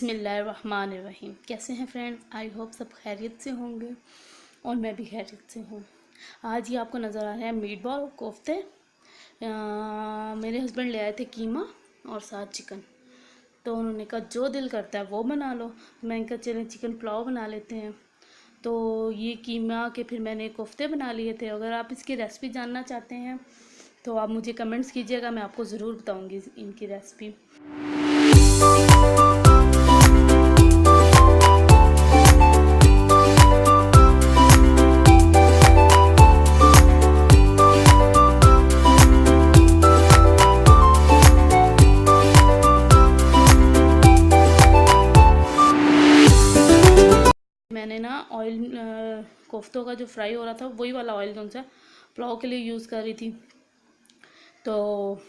बिस्मिल्लाहिर्रहमानिर्रहीम। कैसे हैं फ्रेंड्स? आई होप सब खैरियत से होंगे और मैं भी खैरियत से हूँ। आज ये आपको नज़र आ रहा है मीट बॉल कोफ्ते। मेरे हस्बैंड ले आए थे कीमा और साथ चिकन, तो उन्होंने कहा जो दिल करता है वो बना लो। मैंने कहा चलें चिकन पुलाव बना लेते हैं। तो ये कीमा के फिर मैंने कोफ्ते बना लिए थे। अगर आप इसकी रेसिपी जानना चाहते हैं तो आप मुझे कमेंट्स कीजिएगा, मैं आपको ज़रूर बताऊँगी इनकी रेसिपी। मैंने ना ऑयल कोफ्तों का जो फ्राई हो रहा था वही वाला ऑयल कौन सा पुलाव के लिए यूज़ कर रही थी। तो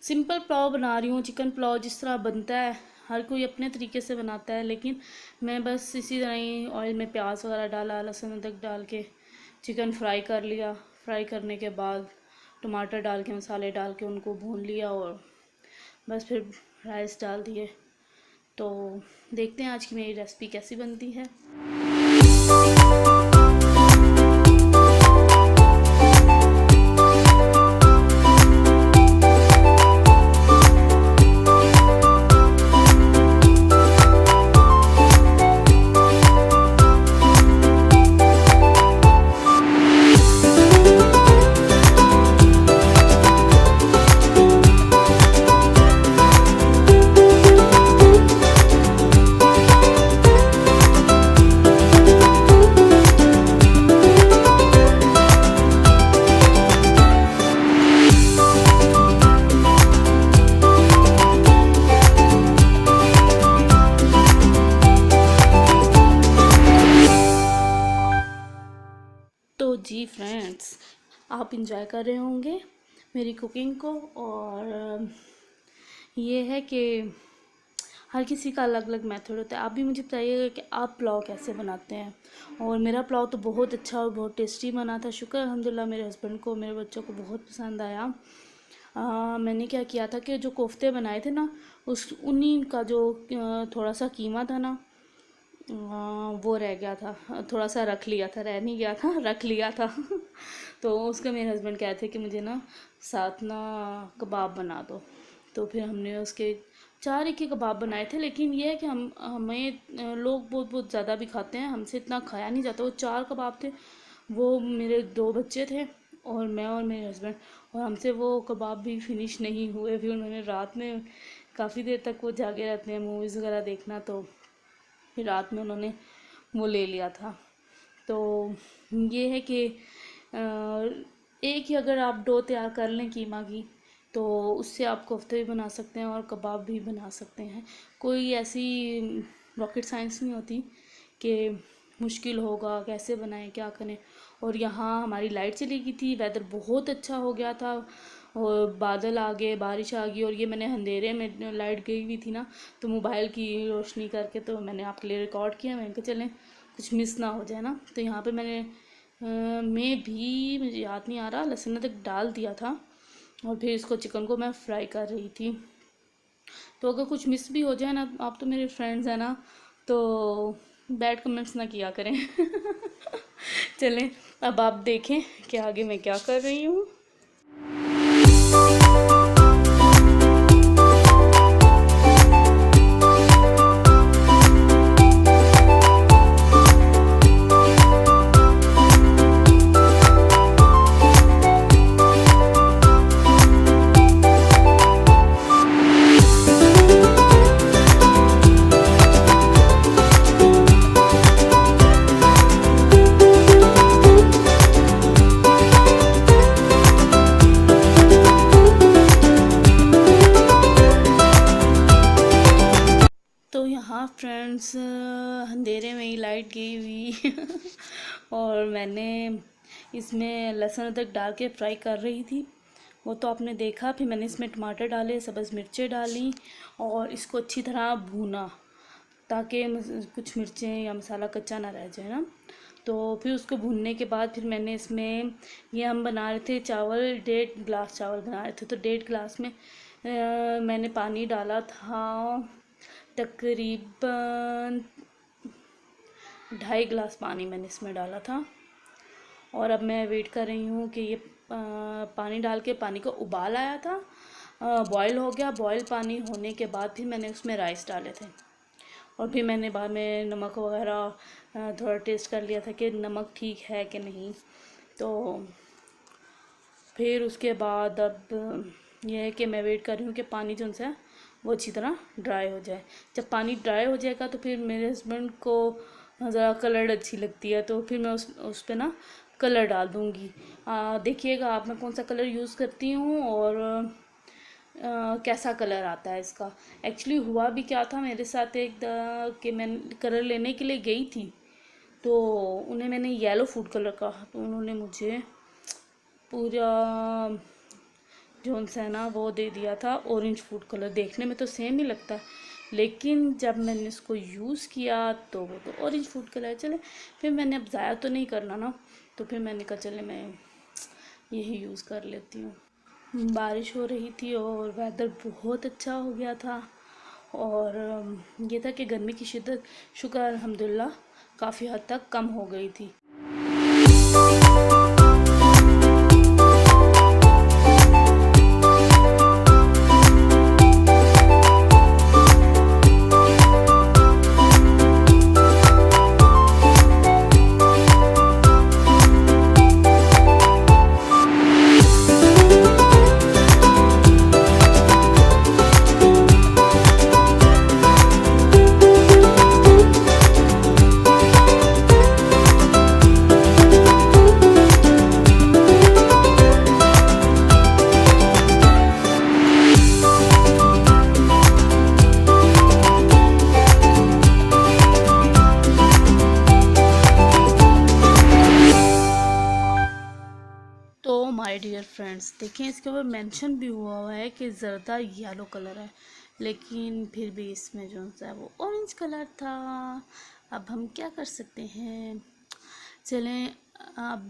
सिंपल पुलाव बना रही हूँ। चिकन पुलाव जिस तरह बनता है हर कोई अपने तरीके से बनाता है, लेकिन मैं बस इसी तरह ही ऑयल में प्याज वगैरह डाला, लहसुन अदरक डाल के चिकन फ्राई कर लिया। फ्राई करने के बाद टमाटर डाल के मसाले डाल के उनको भून लिया और बस फिर राइस डाल दिए। तो देखते हैं आज की मेरी रेसिपी कैसी बनती है। तो जी फ्रेंड्स, आप इंजॉय कर रहे होंगे मेरी कुकिंग को। और ये है कि हर किसी का अलग अलग मेथड होता है। आप भी मुझे बताइएगा कि आप पुलाव कैसे बनाते हैं। और मेरा पुलाव तो बहुत अच्छा और बहुत टेस्टी बना था। शुक्र अल्हम्दुलिल्लाह मेरे हस्बैंड को, मेरे बच्चों को बहुत पसंद आया। मैंने क्या किया था कि जो कोफ्ते बनाए थे ना, उन्हीं का जो थोड़ा सा कीमा था ना, वो रह गया था, थोड़ा सा रख लिया था, रह नहीं गया था, रख लिया था। तो उसका मेरे हस्बैंड कहते थे कि मुझे ना साथ ना कबाब बना दो। तो फिर हमने उसके 4 एक ही कबाब बनाए थे। लेकिन ये है कि हमें लोग बहुत बहुत ज़्यादा भी खाते हैं, हमसे इतना खाया नहीं जाता। वो 4 कबाब थे, वो मेरे 2 बच्चे थे और मैं और मेरे हस्बैंड, और हमसे वो कबाब भी फिनिश नहीं हुए। फिर उन्होंने रात में काफ़ी देर तक वो जागे रहते हैं मूवीज़ वगैरह देखना, तो फिर रात में उन्होंने वो ले लिया था। तो ये है कि एक ही अगर आप डो तैयार कर लें कीमा की, तो उससे आप कोफ्ते भी बना सकते हैं और कबाब भी बना सकते हैं। कोई ऐसी रॉकेट साइंस नहीं होती कि मुश्किल होगा कैसे बनाएं क्या करें। और यहाँ हमारी लाइट चली गई थी, वेदर बहुत अच्छा हो गया था और बादल आ गए, बारिश आ गई। और ये मैंने अंधेरे में, लाइट गई हुई थी ना, तो मोबाइल की रोशनी करके तो मैंने आपके लिए रिकॉर्ड किया। मैंने कहा चलें कुछ मिस ना हो जाए ना। तो यहाँ पे मैंने मैं भी, मुझे याद नहीं आ रहा, लहसुन तक डाल दिया था और फिर इसको चिकन को मैं फ्राई कर रही थी। तो अगर कुछ मिस भी हो जाए ना, आप तो मेरे फ्रेंड्स हैं ना, तो बैड कमेंट्स ना किया करें। चलें अब आप देखें कि आगे मैं क्या कर रही हूँ। तो यहाँ फ्रेंड्स अंधेरे में ही लाइट गई हुई और मैंने इसमें लहसुन अदरक डाल के फ्राई कर रही थी, वो तो आपने देखा। फिर मैंने इसमें टमाटर डाले, सब्ज़ मिर्चें डाली और इसको अच्छी तरह भूना ताकि कुछ मिर्चें या मसाला कच्चा ना रह जाए ना। तो फिर उसको भूनने के बाद फिर मैंने इसमें, ये हम बना रहे थे चावल, 1.5 गिलास चावल बना रहे थे, तो 1.5 गिलास में मैंने पानी डाला था तकरीबन 2.5 गिलास पानी मैंने इसमें डाला था। और अब मैं वेट कर रही हूँ कि ये पानी डाल के पानी को उबाल आया था, बॉयल हो गया। बॉयल पानी होने के बाद फिर मैंने उसमें राइस डाले थे, और फिर मैंने बाद में नमक वगैरह थोड़ा टेस्ट कर लिया था कि नमक ठीक है कि नहीं। तो फिर उसके बाद अब यह है कि मैं वेट कर रही हूँ कि पानी जो है वो अच्छी तरह ड्राई हो जाए। जब पानी ड्राई हो जाएगा तो फिर मेरे हस्बैंड को ज़रा कलर अच्छी लगती है, तो फिर मैं उस पर ना कलर डाल दूँगी। देखिएगा आप मैं कौन सा कलर यूज़ करती हूँ और कैसा कलर आता है इसका। एक्चुअली हुआ भी क्या था मेरे साथ एक कि मैं कलर लेने के लिए गई थी, तो उन्हें मैंने येलो फूड कलर कहा, तो उन्होंने मुझे पूरा जो है ना वो दे दिया था ऑरेंज फूड कलर। देखने में तो सेम ही लगता है, लेकिन जब मैंने इसको यूज़ किया तो वो तो ऑरेंज फूड कलर। चले फिर मैंने अब ज़ाया तो नहीं करना ना, तो फिर मैंने कहा चले मैं यही यूज़ कर लेती हूँ। बारिश हो रही थी और वेदर बहुत अच्छा हो गया था, और ये था कि गर्मी की शिद्दत शुक्र अल्हम्दुलिल्लाह काफ़ी हद तक कम हो गई थी। तो माय डियर फ्रेंड्स, देखें इसके ऊपर मेंशन भी हुआ है कि ज़रदा येलो कलर है, लेकिन फिर भी इसमें जो है वो ऑरेंज कलर था। अब हम क्या कर सकते हैं। चलें, अब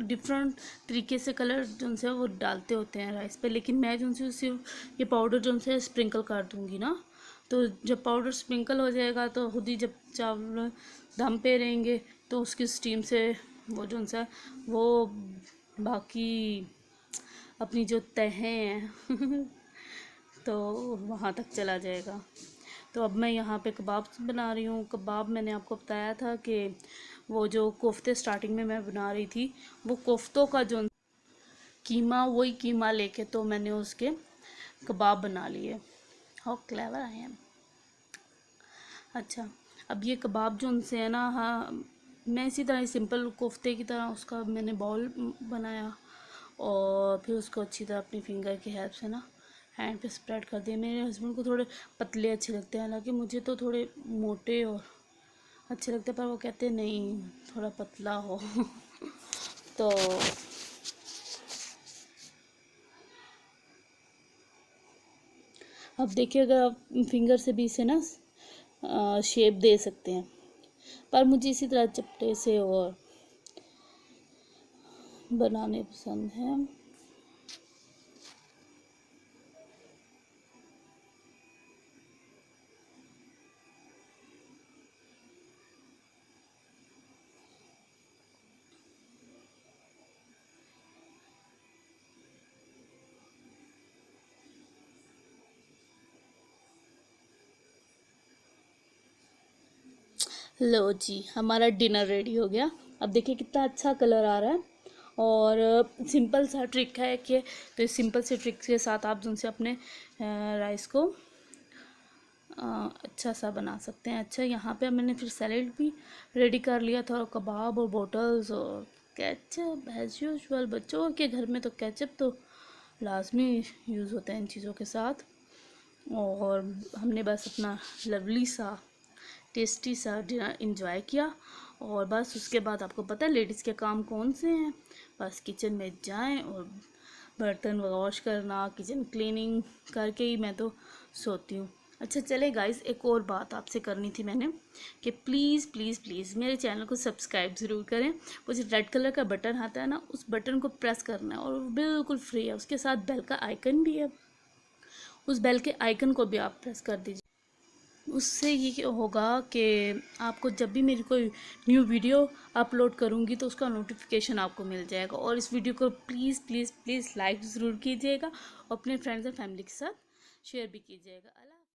डिफरेंट तरीके से कलर जो है वो डालते होते हैं राइस पे, लेकिन मैं जो है सिर्फ ये पाउडर जो है स्प्रिंकल कर दूँगी ना। तो जब पाउडर स्प्रिंकल हो जाएगा तो खुद ही जब चावल दम पे रहेंगे तो उसकी स्टीम से वो जो है वो बाकी अपनी जो तहें हैं तो वहाँ तक चला जाएगा। तो अब मैं यहाँ पे कबाब बना रही हूँ। कबाब मैंने आपको बताया था कि वो जो कोफ्ते स्टार्टिंग में मैं बना रही थी, वो कोफ्तों का जो कीमा, वही कीमा लेके तो मैंने उसके कबाब बना लिए। How clever I am. अच्छा, अब ये कबाब जो उनसे है ना, हाँ मैं इसी तरह सिंपल कोफ्ते की तरह उसका मैंने बॉल बनाया, और फिर उसको अच्छी तरह अपनी फिंगर की हेल्प से ना हैंड पे स्प्रेड कर दिया। मेरे हस्बैंड को थोड़े पतले अच्छे लगते हैं, हालांकि मुझे तो थोड़े मोटे और अच्छे लगते हैं, पर वो कहते हैं नहीं थोड़ा पतला हो तो अब देखिए, अगर आप फिंगर से भी इसे ना शेप दे सकते हैं, पर मुझे इसी तरह चपटे से और बनाने पसंद है। लो जी, हमारा डिनर रेडी हो गया। अब देखिए कितना अच्छा कलर आ रहा है, और सिंपल सा ट्रिक है कि तो इस सिंपल से ट्रिक के साथ आप जिनसे अपने राइस को अच्छा सा बना सकते हैं। अच्छा, यहाँ पे मैंने फिर सैलेड भी रेडी कर लिया था, और कबाब और बोटल्स और केचप एज यूजुअल। बच्चों के घर में तो केचप तो लाजमी यूज़ होता है इन चीज़ों के साथ। और हमने बस अपना लवली सा टेस्टी सा डिनर इंजॉय किया, और बस उसके बाद आपको पता है लेडीज़ के काम कौन से हैं। बस किचन में जाएं और बर्तन वॉश करना, किचन क्लीनिंग करके ही मैं तो सोती हूँ। अच्छा चले गाइस, एक और बात आपसे करनी थी मैंने कि प्लीज़ प्लीज़ प्लीज़ मेरे चैनल को सब्सक्राइब ज़रूर करें। वो जो रेड कलर का बटन आता है ना, उस बटन को प्रेस करना है, और बिल्कुल फ्री है, उसके साथ बेल का आइकन भी है। उस बेल के आइकन को भी आप प्रेस कर दीजिए। उससे ये होगा कि आपको जब भी मेरी कोई न्यू वीडियो अपलोड करूँगी तो उसका नोटिफिकेशन आपको मिल जाएगा। और इस वीडियो को प्लीज़ प्लीज़ प्लीज़ लाइक ज़रूर कीजिएगा और अपने फ्रेंड्स एंड फैमिली के साथ शेयर भी कीजिएगा।